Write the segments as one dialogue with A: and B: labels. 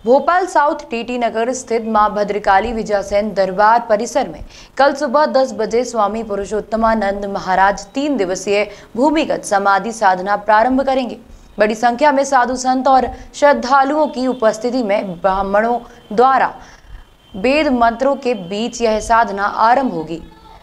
A: Bhopal south TT नगर स्थित मां भद्रकाली विजयसेन दरबार परिसर में कल सुबह 10 बजे स्वामी पुरुषोत्तमानंद महाराज 3 दिवसीय भूमिगत समाधि साधना प्रारंभ करेंगे। बड़ी संख्या में साधु संत और श्रद्धालुओं की उपस्थिति में ब्राह्मणों द्वारा वेद मंत्रों के बीच यह साधना आरंभ होगी।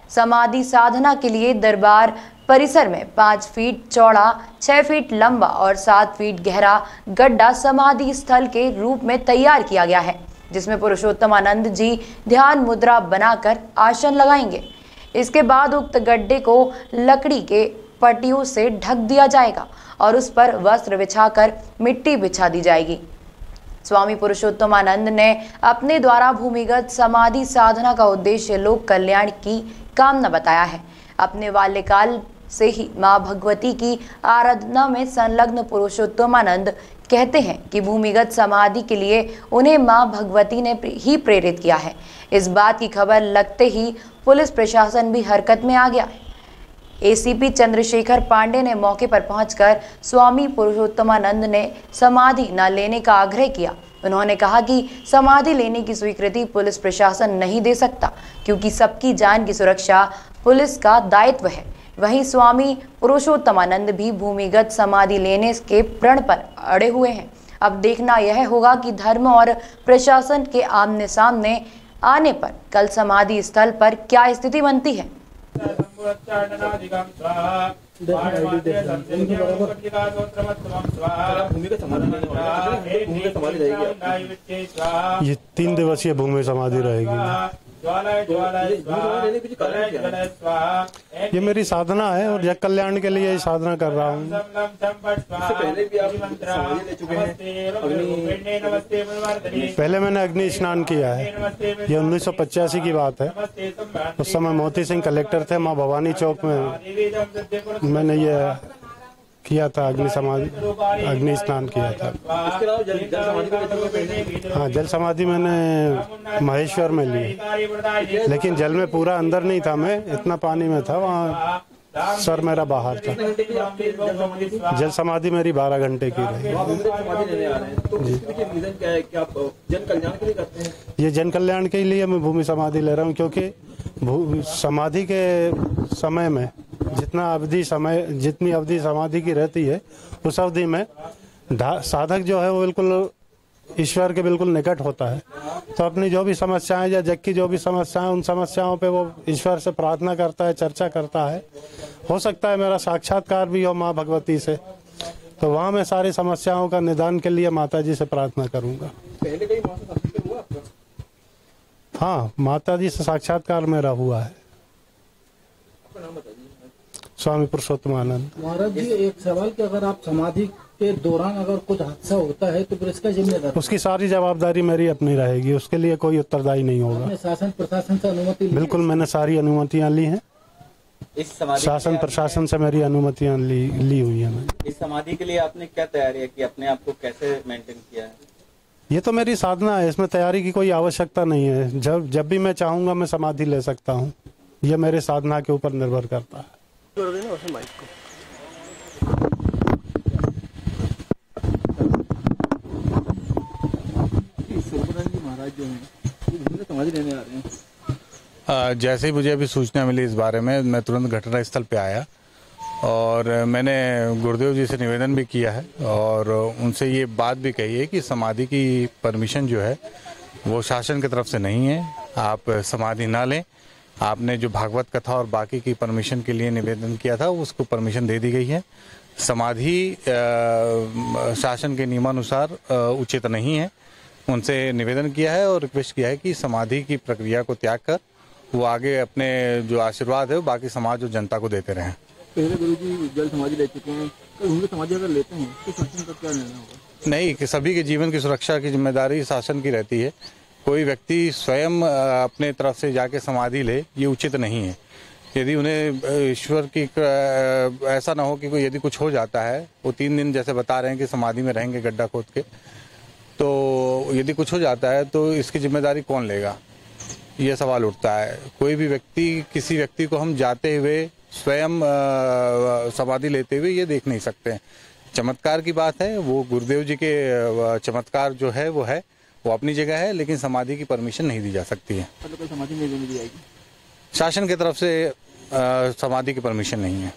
A: समाधि साधना के लिए दरबार परिसर में 5 फीट चौड़ा, 6 फीट लंबा और 7 फीट गहरा गड्ढा समाधि स्थल के रूप में तैयार किया गया है, जिसमें पुरुषोत्तमानंद जी ध्यान मुद्रा बनाकर आसन लगाएंगे। इसके बाद उक्त गड्ढे को लकड़ी के पट्टियों से ढक दिया जाएगा और उस पर वस्त्र बिछाकर मिट्टी बिछा दी जाएगी। स्वामी पुरुषोत्तमानंद ने अपने द्वारा भूमिगत समाधि साधना का उद्देश्य लोक कल्याण की कामना बताया है। अपने बाल्यकाल से ही मां भगवती की आराधना में संलग्न पुरुषोत्तमानंद कहते हैं कि भूमिगत समाधि के लिए उन्हें मां भगवती ने ही प्रेरित किया है। इस बात की खबर लगते ही पुलिस प्रशासन भी हरकत में आ गया है। एसीपी चंद्रशेखर पांडे ने मौके पर पहुंचकर स्वामी पुरुषोत्तमानंद ने समाधि न लेने का आग्रह किया। उन्होंने कहा कि समाधि लेने की स्वीकृति पुलिस प्रशासन नहीं दे सकता, क्योंकि सबकी जान की सुरक्षा पुलिस का दायित्व है। वहीं स्वामी पुरुषोत्तमानंद भी भूमिगत समाधि लेने के प्रण पर अड़े हुए हैं। अब देखना यह होगा कि धर्म और प्रशासन के आमने सामने आने पर कल समाधि स्थल पर क्या स्थिति बनती है।
B: ये 3 दिवसीय भूमि समाधि रहेगी। ये मेरी साधना है और जग कल्याण के लिए साधना कर रहा हूँ। पहले मैंने अग्नि स्नान किया है। ये 1985 की बात है। उस समय मोती सिंह कलेक्टर थे। माँ भवानी चौक में मैंने ये किया था, अग्नि स्नान किया था। हाँ, जल समाधि मैंने महेश्वर में ली, लेकिन जल में पूरा अंदर नहीं था, मैं इतना पानी में था, वहाँ सर मेरा बाहर था। जल समाधि मेरी 12 घंटे की रही। ये जन कल्याण के लिए मैं भूमि समाधि ले रहा हूँ, क्योंकि समाधि के समय में जितनी अवधि समाधि की रहती है, उस अवधि में साधक जो है वो बिल्कुल ईश्वर के बिल्कुल निकट होता है। तो अपनी जो भी समस्याएं या जग की जो भी समस्याएं, उन समस्याओं पे वो ईश्वर से प्रार्थना करता है, चर्चा करता है। हो सकता है मेरा साक्षात्कार भी हो माँ भगवती से, तो वहाँ मैं सारी समस्याओं का निदान के लिए माता जी से प्रार्थना करूँगा।
C: पहले कहीं माँ से साक्षात्कार हुआ आपका?
B: हाँ, माता जी से साक्षात्कार मेरा हुआ है। स्वामी पुरुषोत्तमानंद
D: महाराज जी, एक सवाल कि अगर आप समाधि के दौरान अगर कुछ हादसा होता है तो फिर इसका जिम्मेदार?
B: उसकी सारी जवाबदारी मेरी अपनी रहेगी, उसके लिए कोई उत्तरदायी नहीं होगा।
D: शासन प्रशासन से अनुमति?
B: बिल्कुल, मैंने सारी अनुमतियां ली हैं।
C: इस समाधि
B: शासन प्रशासन से मेरी अनुमतियां ली हुई है। मैंने
C: इस समाधि के लिए आपने क्या तैयारी की, अपने आप को कैसे मेंटेन किया है?
B: ये तो मेरी साधना है, इसमें तैयारी की कोई आवश्यकता नहीं है। जब भी मैं चाहूंगा मैं समाधि ले सकता हूँ। ये मेरे साधना के ऊपर निर्भर करता है।
D: महाराज जो हैं समाधि लेने आ रहे हैं।
E: जैसे ही मुझे अभी सूचना मिली इस बारे में, मैं तुरंत घटना स्थल पे आया और मैंने गुरुदेव जी से निवेदन भी किया है और उनसे ये बात भी कही है कि समाधि की परमिशन जो है वो शासन की तरफ से नहीं है। आप समाधि ना लें। आपने जो भागवत कथा और बाकी की परमिशन के लिए निवेदन किया था, उसको परमिशन दे दी गई है। समाधि शासन के नियमानुसार उचित नहीं है। उनसे निवेदन किया है और रिक्वेस्ट किया है कि समाधि की प्रक्रिया को त्याग कर वो आगे अपने जो आशीर्वाद है वो बाकी समाज और जनता को देते रहें।
D: पहले गुरुजी जल समाधि ले चुके हैं, तो उनकी समाधि अगर लेते हैं तो शासन का क्या निर्णय होगा?
E: नहीं, कि सभी के जीवन की सुरक्षा की जिम्मेदारी शासन की रहती है। कोई व्यक्ति स्वयं अपने तरफ से जाके समाधि ले, ये उचित नहीं है। यदि उन्हें ईश्वर की ऐसा ना हो कि कोई यदि कुछ हो जाता है, वो 3 दिन जैसे बता रहे हैं कि समाधि में रहेंगे गड्ढा खोद के, तो यदि कुछ हो जाता है तो इसकी जिम्मेदारी कौन लेगा, ये सवाल उठता है। कोई भी व्यक्ति, किसी व्यक्ति को हम जाते हुए स्वयं समाधि लेते हुए ये देख नहीं सकते हैं। चमत्कार की बात है, वो गुरुदेव जी के चमत्कार जो है वो है, वो अपनी जगह है, लेकिन समाधि की परमिशन नहीं दी जा सकती है।
C: मतलब समाधि नहीं दी जाएगी।
E: शासन की तरफ से समाधि की परमिशन नहीं है।